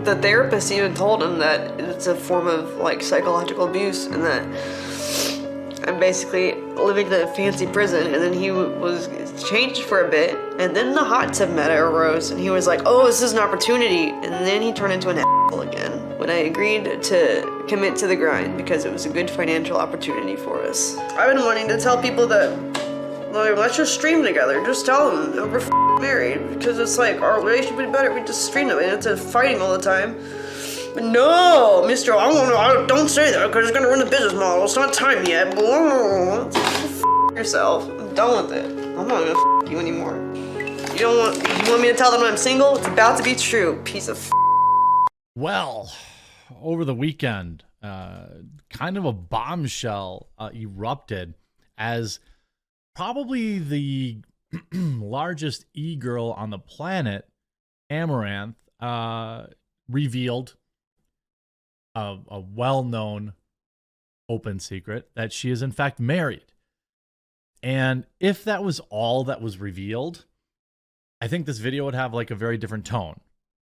the therapist even told him that it's a form of like psychological abuse, and that I'm basically living in a fancy prison. And then he was changed for a bit, and then the hot tub meta arose, and he was like, oh, this is an opportunity, and then he turned into an asshole again when I agreed to commit to the grind because it was a good financial opportunity for us. I've been wanting to tell people that, like, let's just stream together. Just tell them that we're married, because it's like our relationship would be better if we just stream them, and it's fighting all the time. But no, Mister, don't say that because it's gonna ruin the business model. It's not time yet. Yourself. I'm done with it. I'm not gonna you anymore. You want me to tell them I'm single? It's about to be true. Piece of. Well, over the weekend, kind of a bombshell erupted as probably the largest e-girl on the planet, Amouranth, revealed a well-known open secret that she is in fact married. And if that was all that was revealed, I think this video would have like a very different tone,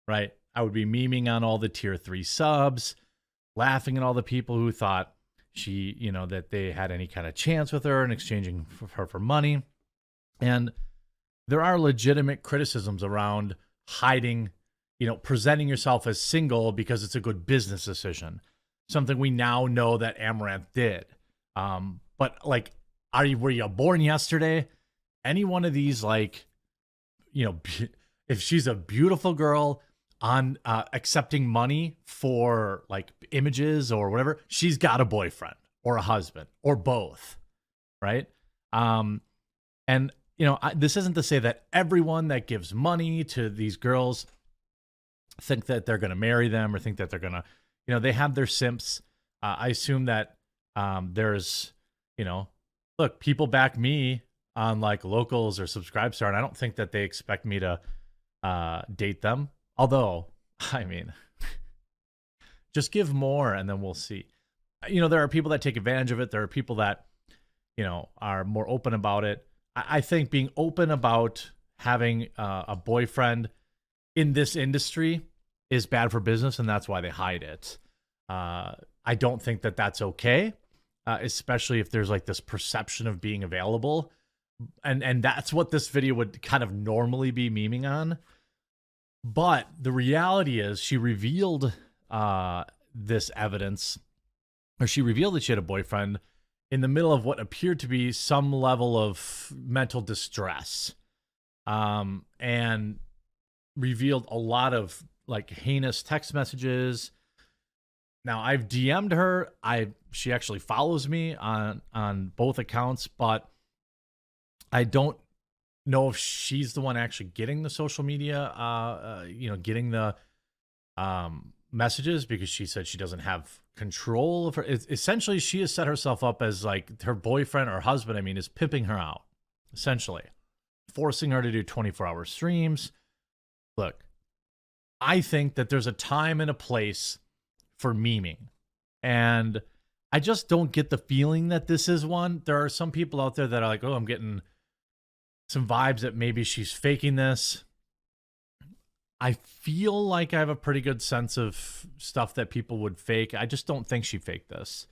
right? I would be memeing on all the tier 3 subs, laughing at all the people who thought she, you know, that they had any kind of chance with her and exchanging her for money. And there are legitimate criticisms around hiding, you know, presenting yourself as single because it's a good business decision. Something we now know that Amouranth did. But like, were you born yesterday? Any one of these, like, you know, if she's a beautiful girl on accepting money for like images or whatever, she's got a boyfriend or a husband or both, right? And you know, this isn't to say that everyone that gives money to these girls think that they're going to marry them or think that they're going to, you know, they have their simps. I assume that there's, you know, look, people back me on like Locals or Subscribestar, and I don't think that they expect me to date them. Although, I mean, just give more and then we'll see. You know, there are people that take advantage of it. There are people that, you know, are more open about it. I think being open about having a boyfriend in this industry is bad for business, and that's why they hide it. I don't think that that's okay, especially if there's like this perception of being available. And that's what this video would kind of normally be memeing on. But the reality is she revealed this evidence, or she revealed that she had a boyfriend in the middle of what appeared to be some level of mental distress, and revealed a lot of like heinous text messages. Now I've DM'd her. She actually follows me on both accounts, but I don't know if she's the one actually getting the social media, you know, getting the messages, because she said she doesn't have control of her. Essentially, she has set herself up as like her boyfriend or husband, I mean, is pimping her out, essentially, forcing her to do 24-hour streams. Look, I think that there's a time and a place for memeing, and I just don't get the feeling that this is one. There are some people out there that are like, oh, I'm getting some vibes that maybe she's faking this. I feel like I have a pretty good sense of stuff that people would fake. I just don't think she faked this.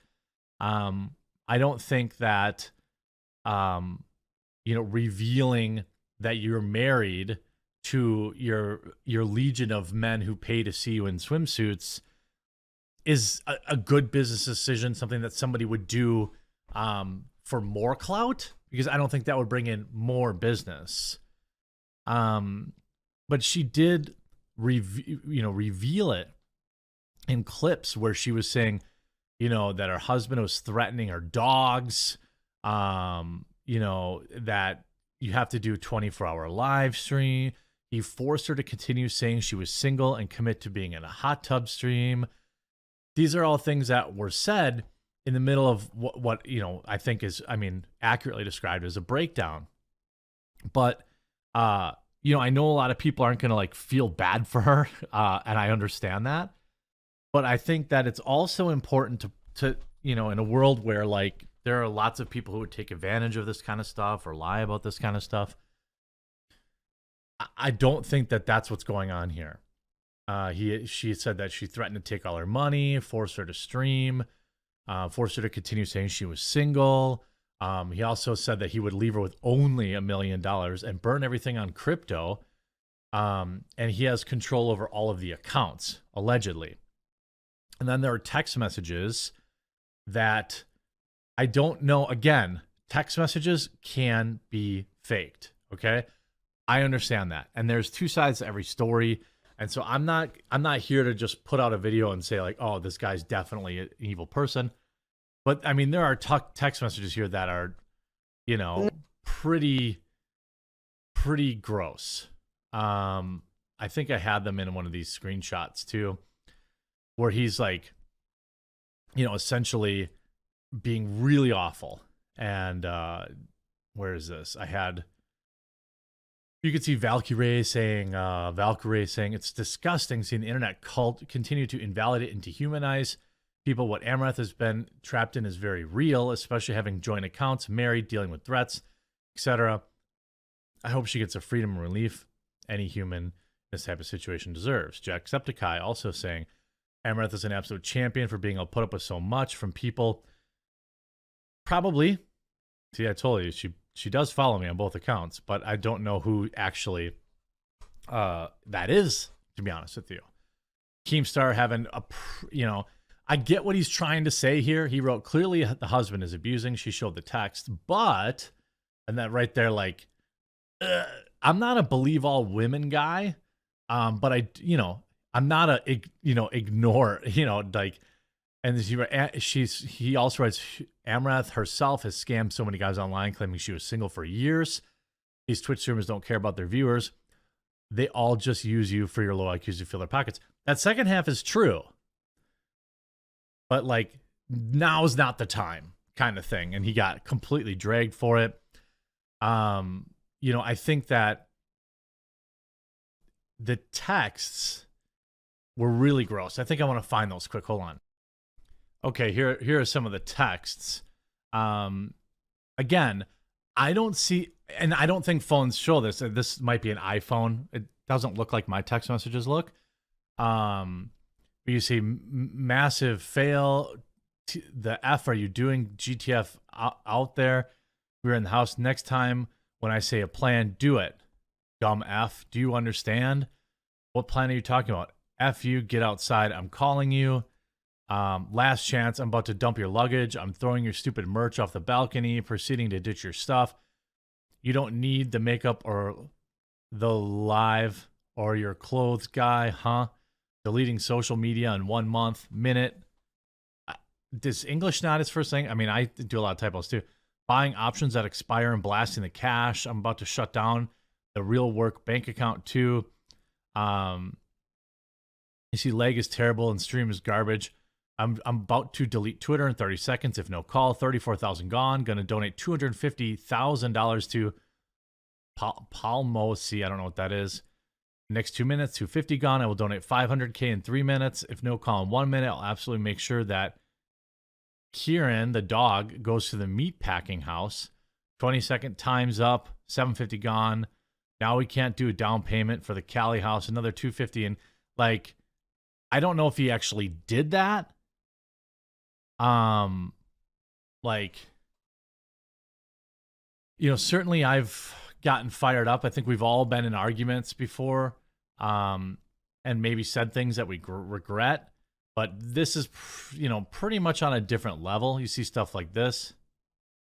I don't think that, you know, revealing that you're married to your legion of men who pay to see you in swimsuits is a good business decision, something that somebody would do for more clout, because I don't think that would bring in more business. But she did reveal it in clips where she was saying, you know, that her husband was threatening her dogs, you know, that you have to do a 24-hour live stream. He forced her to continue saying she was single and commit to being in a hot tub stream. These are all things that were said in the middle of what you know, I think is, I mean, accurately described as a breakdown. But, you know, I know a lot of people aren't going to like feel bad for her, and I understand that. But I think that it's also important to, you know, in a world where like there are lots of people who would take advantage of this kind of stuff or lie about this kind of stuff. I don't think that that's what's going on here. She said that she threatened to take all her money, force her to stream, forced her to continue saying she was single. He also said that he would leave her with only $1 million and burn everything on crypto. And he has control over all of the accounts, allegedly. And then there are text messages that I don't know. Again, text messages can be faked. Okay. I understand that. And there's two sides to every story. And so I'm not here to just put out a video and say like, oh, this guy's definitely an evil person. But I mean, there are text messages here that are, you know, pretty gross. I think I had them in one of these screenshots too, where he's like, you know, essentially being really awful. And where is this? You could see Valkyrie saying, it's disgusting seeing the internet cult continue to invalidate and dehumanize people. What Amouranth has been trapped in is very real, especially having joint accounts, married, dealing with threats, etc. I hope she gets the freedom and relief any human in this type of situation deserves. Jacksepticeye also saying, Amouranth is an absolute champion for being able to put up with so much from people. Probably. See, I told you, she does follow me on both accounts, but I don't know who actually that is, to be honest with you. Keemstar having I get what he's trying to say here. He wrote, clearly the husband is abusing. She showed the text, but, and that right there, like, I'm not a believe all women guy, but I'm not a, ignore, like, and he also writes, Amouranth herself has scammed so many guys online claiming she was single for years. These Twitch streamers don't care about their viewers. They all just use you for your low IQs to fill their pockets. That second half is true. But like, now's not the time kind of thing. And he got completely dragged for it. I think that the texts were really gross. I think I want to find those quick. Hold on. Okay, here are some of the texts. Again, I don't see, and I don't think phones show this. This might be an iPhone. It doesn't look like my text messages look. You see massive fail. The F are you doing? GTF out there. We're in the house. Next time when I say a plan, do it. Dumb F. Do you understand? What plan are you talking about? F you, get outside. I'm calling you. Last chance. I'm about to dump your luggage. I'm throwing your stupid merch off the balcony, proceeding to ditch your stuff. You don't need the makeup or the live or your clothes guy, huh? Deleting social media in 1 month, minute. Does English not his first thing? I mean, I do a lot of typos too. Buying options that expire and blasting the cash. I'm about to shut down the real work bank account too. You see leg is terrible and stream is garbage. I'm about to delete Twitter in 30 seconds if no call. 34,000 gone. Gonna donate $250,000 to Palmosi. I don't know what that is. Next 2 minutes, 250 gone. I will donate 500K in 3 minutes. If no call in 1 minute, I'll absolutely make sure that Kieran, the dog, goes to the meat packing house. 20-second time's up. 750 gone. Now we can't do a down payment for the Cali house. Another 250. And like, I don't know if he actually did that. Certainly I've gotten fired up. I think we've all been in arguments before, and maybe said things that we regret. But this is, pretty much on a different level. You see stuff like this.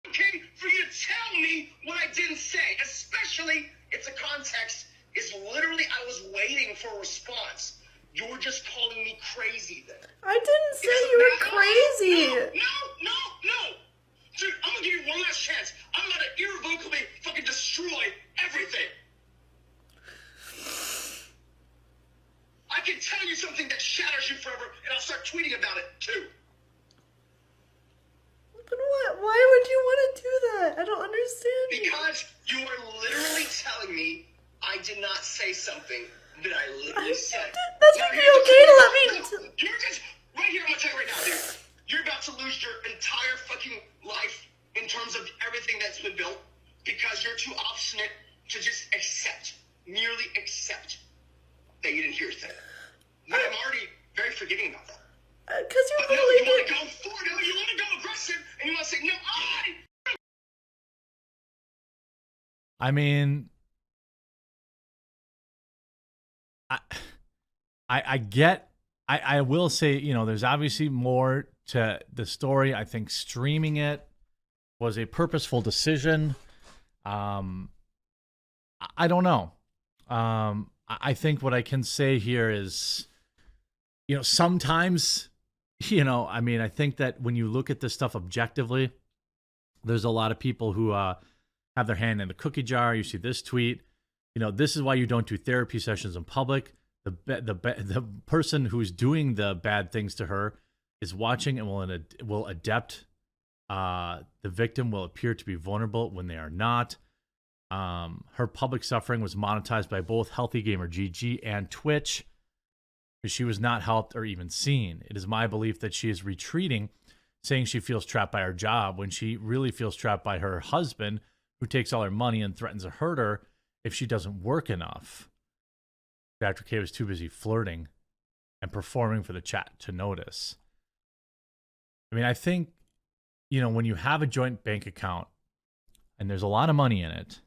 Okay, for you to tell me what I didn't say, especially if the context is literally I was waiting for a response. You're just calling me crazy then. I didn't say you were crazy. No. Dude, I'm gonna give you one last chance. I'm gonna irrevocably fucking destroy everything. I can tell you something that shatters you forever, and I'll start tweeting about it too. But what? Why would you want to do that? I don't understand. Because you are literally telling me I did not say something that I literally said. That should be okay to let me. You're just right here. I'm gonna tell you right now, dude. You're about to lose your entire fucking life in terms of everything that's been built because you're too obstinate to just merely accept that you didn't hear a thing. forgiving about that? Because you No, you literally want did. to go forward, no, you want to go aggressive, and you want to say, no, I mean, I get, I will say, you know, there's obviously more to the story. I think streaming it was a purposeful decision. I don't know. I think what I can say here is, you know, sometimes, you know, I mean, I think that when you look at this stuff objectively, there's a lot of people who have their hand in the cookie jar. You see this tweet, you know, this is why you don't do therapy sessions in public. The person who's doing the bad things to her is watching and will adapt. The victim will appear to be vulnerable when they are not. Her public suffering was monetized by both Healthy Gamer GG and Twitch, because she was not helped or even seen. It is my belief that she is retreating, saying she feels trapped by her job when she really feels trapped by her husband, who takes all her money and threatens to hurt her if she doesn't work enough. Dr. K was too busy flirting and performing for the chat to notice. I mean, I think, you know, when you have a joint bank account and there's a lot of money in it,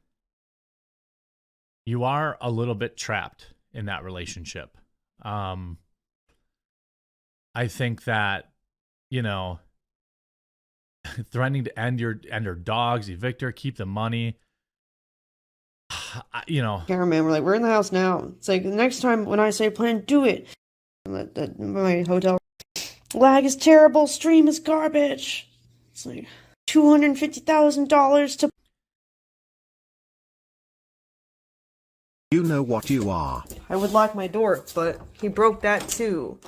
you are a little bit trapped in that relationship. I think that, you know, threatening to end her dogs, evict her, keep the money, you know. Cameraman, we're like, we're in the house now. It's like, the next time when I say plan, do it. My hotel lag is terrible, stream is garbage. It's like $250,000 to. You know what you are. I would lock my door, but he broke that too.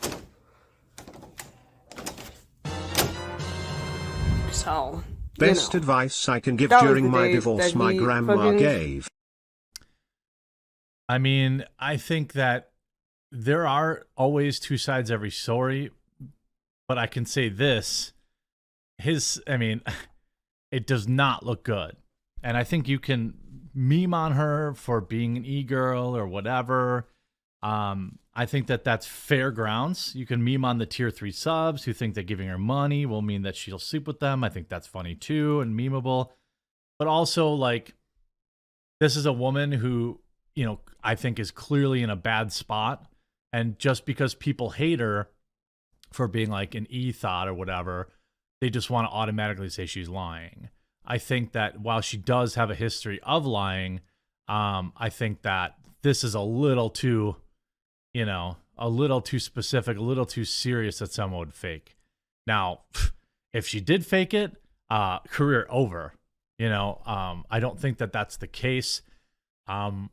So. Best advice I can give That was during the my day divorce that my he grandma fucking- gave. I mean, I think that there are always two sides every story, but I can say this. I mean, it does not look good. And I think you can meme on her for being an eGirl or whatever. I think that that's fair grounds. You can meme on the tier 3 subs who think that giving her money will mean that she'll sleep with them. I think that's funny too and memeable. But also, like, this is a woman who, you know, I think is clearly in a bad spot. And just because people hate her for being like an e-thought or whatever, they just want to automatically say she's lying. I think that while she does have a history of lying, I think that this is a little too, you know, a little too specific, a little too serious that someone would fake. Now, if she did fake it, career over. You know, I don't think that that's the case. You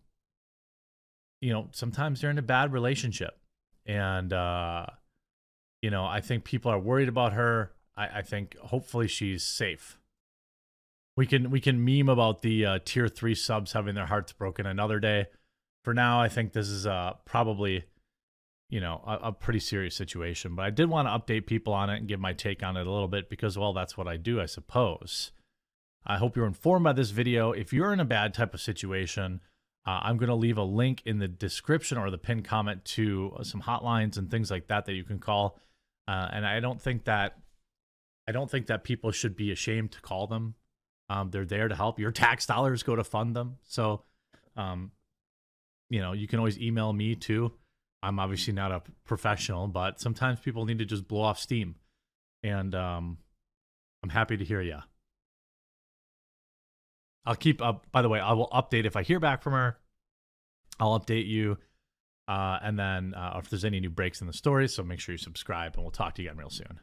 know, sometimes they're in a bad relationship, and you know, I think people are worried about her. I think hopefully she's safe. We can meme about the tier 3 subs having their hearts broken another day. For now, I think this is probably, you know, a pretty serious situation. But I did want to update people on it and give my take on it a little bit because, well, that's what I do, I suppose. I hope you're informed by this video. If you're in a bad type of situation, I'm going to leave a link in the description or the pinned comment to some hotlines and things like that that you can call. And I don't think that people should be ashamed to call them. They're there to help. Your tax dollars go to fund them. So, you know, you can always email me too. I'm obviously not a professional, but sometimes people need to just blow off steam. And I'm happy to hear you. I'll keep up. By the way, I will update if I hear back from her. I'll update you. And then if there's any new breaks in the story, so make sure you subscribe, and we'll talk to you again real soon.